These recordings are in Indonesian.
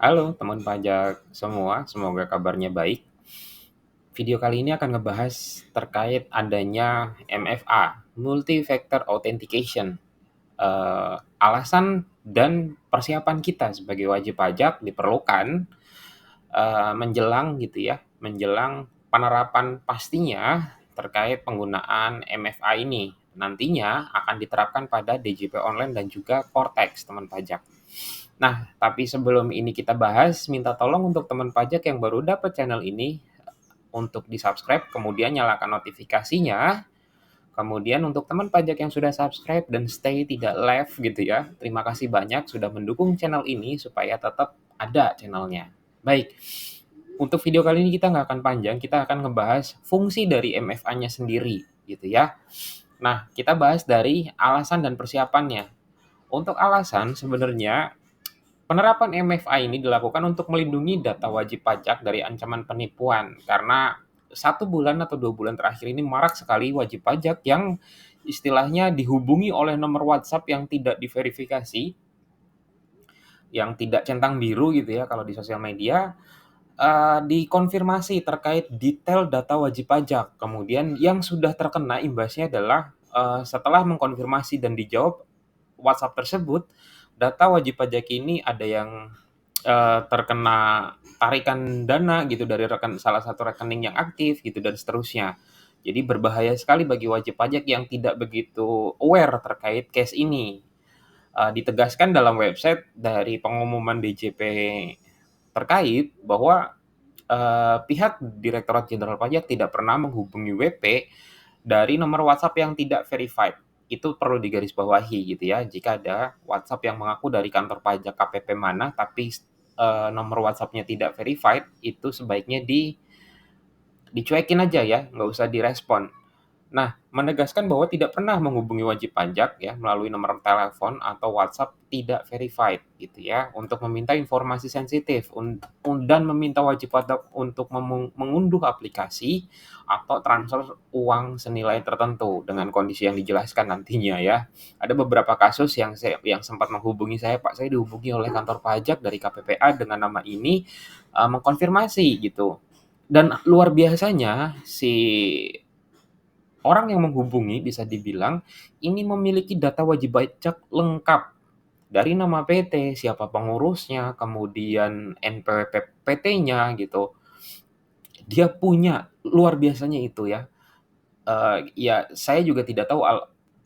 Halo teman pajak semua, semoga kabarnya baik. Video kali ini akan ngebahas terkait adanya MFA, Multi Factor Authentication. Alasan dan persiapan kita sebagai wajib pajak diperlukan menjelang gitu ya, menjelang penerapan pastinya terkait penggunaan MFA ini. Nantinya akan diterapkan pada DJP online dan juga Cortex teman pajak. Nah, tapi sebelum ini kita bahas, minta tolong untuk teman pajak yang baru dapat channel ini untuk di-subscribe, kemudian nyalakan notifikasinya. Kemudian untuk teman pajak yang sudah subscribe dan stay tidak left gitu ya, terima kasih banyak sudah mendukung channel ini supaya tetap ada channelnya. Baik, untuk video kali ini kita nggak akan panjang, kita akan ngebahas fungsi dari MFA-nya sendiri gitu ya. Nah, kita bahas dari alasan dan persiapannya. Untuk alasan sebenarnya penerapan MFA ini dilakukan untuk melindungi data wajib pajak dari ancaman penipuan, karena 1 bulan atau 2 bulan terakhir ini marak sekali wajib pajak yang istilahnya dihubungi oleh nomor WhatsApp yang tidak diverifikasi, yang tidak centang biru gitu ya kalau di sosial media, dikonfirmasi terkait detail data wajib pajak. Kemudian yang sudah terkena imbasnya adalah, setelah mengkonfirmasi dan dijawab WhatsApp tersebut, data wajib pajak ini ada yang terkena tarikan dana gitu dari salah satu rekening yang aktif gitu dan seterusnya. Jadi berbahaya sekali bagi wajib pajak yang tidak begitu aware terkait case ini. Ditegaskan dalam website dari pengumuman DJP terkait bahwa pihak Direktorat Jenderal Pajak tidak pernah menghubungi WP dari nomor WhatsApp yang tidak verified. Itu perlu digarisbawahi gitu ya. Jika ada WhatsApp yang mengaku dari kantor pajak KPP mana, tapi nomor WhatsApp-nya tidak verified, itu sebaiknya dicuekin aja ya, nggak usah direspon. Nah, menegaskan bahwa tidak pernah menghubungi wajib pajak ya melalui nomor telepon atau WhatsApp tidak verified gitu ya untuk meminta informasi sensitif dan meminta wajib pajak untuk mengunduh aplikasi atau transfer uang senilai tertentu dengan kondisi yang dijelaskan nantinya ya. Ada beberapa kasus yang sempat menghubungi saya, Pak, saya dihubungi oleh kantor pajak dari KPPA dengan nama ini, mengkonfirmasi gitu. Dan luar biasanya si orang yang menghubungi bisa dibilang ini memiliki data wajib pajak lengkap dari nama PT, siapa pengurusnya, kemudian NPWP PT-nya gitu. Dia punya, luar biasanya itu ya. Ya saya juga tidak tahu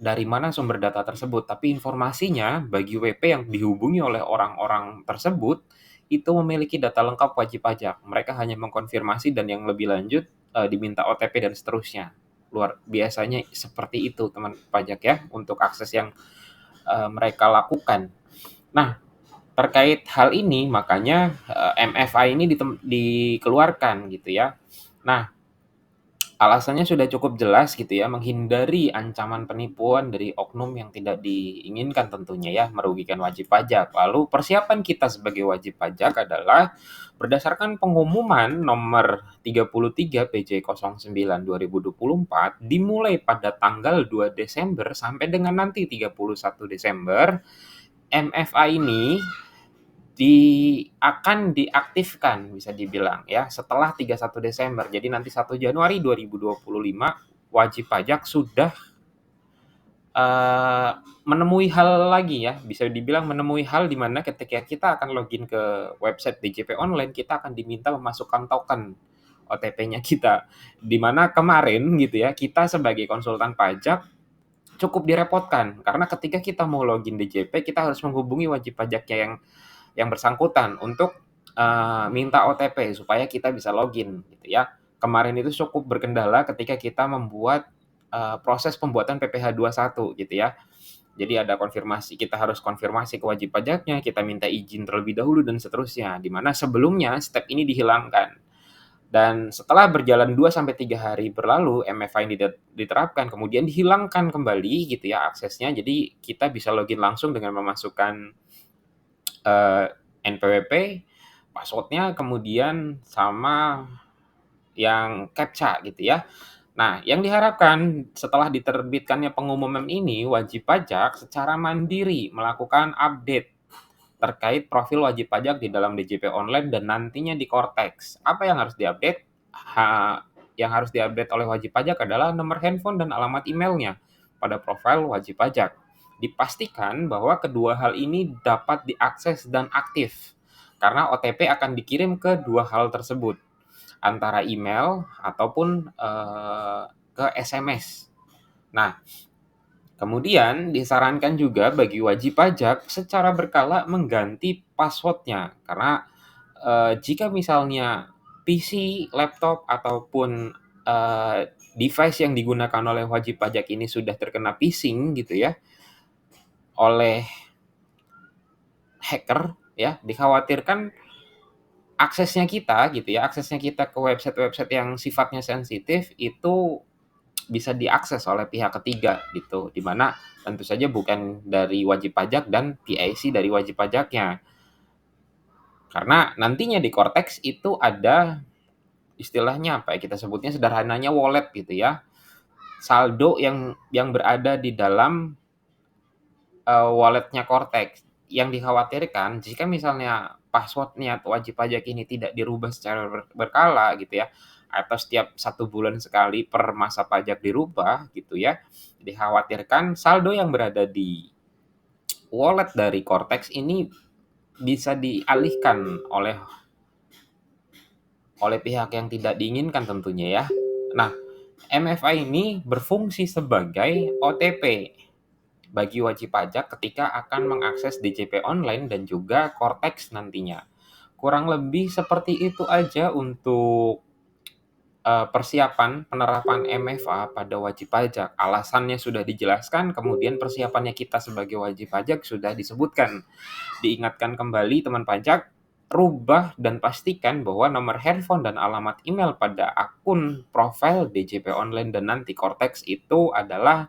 dari mana sumber data tersebut, tapi informasinya bagi WP yang dihubungi oleh orang-orang tersebut itu memiliki data lengkap wajib pajak. Mereka hanya mengkonfirmasi dan yang lebih lanjut diminta OTP dan seterusnya. Luar biasanya seperti itu teman pajak ya untuk akses yang mereka lakukan. Nah, terkait hal ini makanya MFI ini dikeluarkan gitu ya. Nah, alasannya sudah cukup jelas gitu ya, menghindari ancaman penipuan dari oknum yang tidak diinginkan tentunya ya, merugikan wajib pajak. Lalu persiapan kita sebagai wajib pajak adalah berdasarkan pengumuman nomor 33 PJ09 2024 dimulai pada tanggal 2 Desember sampai dengan nanti 31 Desember, MFA ini akan diaktifkan bisa dibilang ya setelah 31 Desember. Jadi nanti 1 Januari 2025 wajib pajak sudah uh, menemui hal lagi ya, bisa dibilang menemui hal di mana ketika kita akan login ke website DJP online, kita akan diminta memasukkan token OTP-nya kita. Di mana kemarin gitu ya, kita sebagai konsultan pajak cukup direpotkan karena ketika kita mau login DJP, kita harus menghubungi wajib pajaknya yang bersangkutan untuk minta OTP supaya kita bisa login gitu ya. Kemarin itu cukup berkendala ketika kita membuat proses pembuatan PPh 21 gitu ya. Jadi ada konfirmasi, kita harus konfirmasi ke wajib pajaknya, kita minta izin terlebih dahulu dan seterusnya. Di mana sebelumnya step ini dihilangkan. Dan setelah berjalan 2 sampai 3 hari berlalu, MFA ini diterapkan, kemudian dihilangkan kembali gitu ya aksesnya. Jadi kita bisa login langsung dengan memasukkan NPWP, password-nya, kemudian sama yang CAPTCHA gitu ya. Nah, yang diharapkan setelah diterbitkannya pengumuman ini, wajib pajak secara mandiri melakukan update terkait profil wajib pajak di dalam DJP Online dan nantinya di Cortex. Apa yang harus diupdate? Yang harus diupdate oleh wajib pajak adalah nomor handphone dan alamat emailnya pada profil wajib pajak. Dipastikan bahwa kedua hal ini dapat diakses dan aktif, karena OTP akan dikirim ke dua hal tersebut, antara email ataupun ke SMS. Nah, kemudian disarankan juga bagi wajib pajak secara berkala mengganti password-nya, karena jika misalnya PC, laptop, ataupun device yang digunakan oleh wajib pajak ini sudah terkena phishing gitu ya, oleh hacker ya, dikhawatirkan aksesnya kita ke website-website yang sifatnya sensitif itu bisa diakses oleh pihak ketiga gitu, di mana tentu saja bukan dari wajib pajak dan PIC dari wajib pajaknya. Karena nantinya di Cortex itu ada istilahnya apa ya, kita sebutnya sederhananya wallet gitu ya. Saldo yang berada di dalam walletnya Cortex. Yang dikhawatirkan jika misalnya passwordnya wajib pajak ini tidak dirubah secara berkala gitu ya, atau setiap 1 bulan sekali per masa pajak dirubah gitu ya, dikhawatirkan saldo yang berada di wallet dari Cortex ini bisa dialihkan oleh pihak yang tidak diinginkan tentunya ya. Nah, MFA ini berfungsi sebagai OTP bagi wajib pajak ketika akan mengakses DJP online dan juga Cortex nantinya. Kurang lebih seperti itu aja untuk persiapan penerapan MFA pada wajib pajak. Alasannya sudah dijelaskan, kemudian persiapannya kita sebagai wajib pajak sudah disebutkan. Diingatkan kembali teman pajak, rubah dan pastikan bahwa nomor handphone dan alamat email pada akun profil DJP Online dan nanti Cortex itu adalah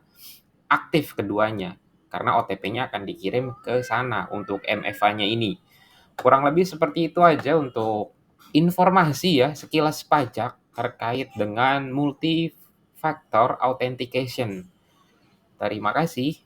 aktif keduanya, karena OTP-nya akan dikirim ke sana untuk MFA-nya ini. Kurang lebih seperti itu aja untuk informasi ya, sekilas pajak terkait dengan multi-factor authentication. Terima kasih.